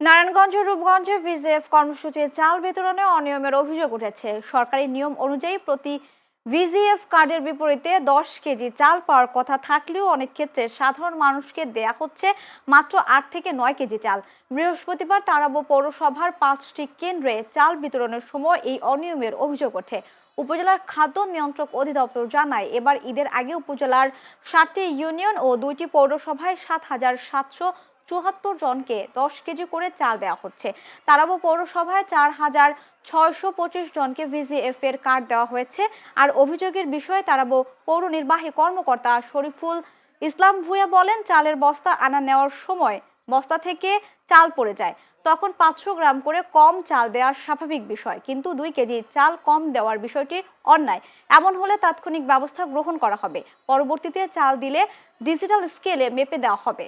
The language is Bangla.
নারায়ণগঞ্জ ও রূপগঞ্জে ভিজিএফ কর্মসূচির চাল বিতরণে অনিয়মের অভিযোগ উঠেছে। সরকারি নিয়ম অনুযায়ী প্রতি ভিজিএফ কার্ডের বিপরীতে 10 কেজি চাল পাওয়ার কথা থাকলেও অনেক ক্ষেত্রে সাধারণ মানুষকে দেয়া হচ্ছে মাত্র 8 থেকে 9 কেজি চাল। বৃহস্পতিবার তারাবো পৌরসভার 5টি কেন্দ্রে চাল বিতরণের সময় এই অনিয়মের অভিযোগ ওঠে। উপজেলার খাদ্য নিয়ন্ত্রক অধিদপ্তর জানায়, এবার ঈদের আগে উপজেলার 7টি ইউনিয়ন ও 2টি পৌরসভায় 7,774 জনকে 10 কেজি করে চাল দেওয়া হচ্ছে। তারাবো পৌরসভায় 4,625 জনকে ভিজিএফ এর কার্ড দেওয়া হয়েছে। আর অভিযোগের বিষয়ে তারাবো পৌর নির্বাহী কর্মকর্তা শরীফুল ইসলাম ভূঁইয়া বলেন, চালের বস্তা আনা নেওয়ার সময় বস্তা থেকে চাল পড়ে যায়, তখন 500 গ্রাম করে কম চাল দেওয়া স্বাভাবিক বিষয়, কিন্তু 2 কেজি চাল কম দেওয়ার বিষয়টি অন্যায়। এমন হলে তাৎক্ষণিক ব্যবস্থা গ্রহণ করা হবে। পরবর্তীতে চাল দিলে ডিজিটাল স্কেলে মেপে দেওয়া হবে।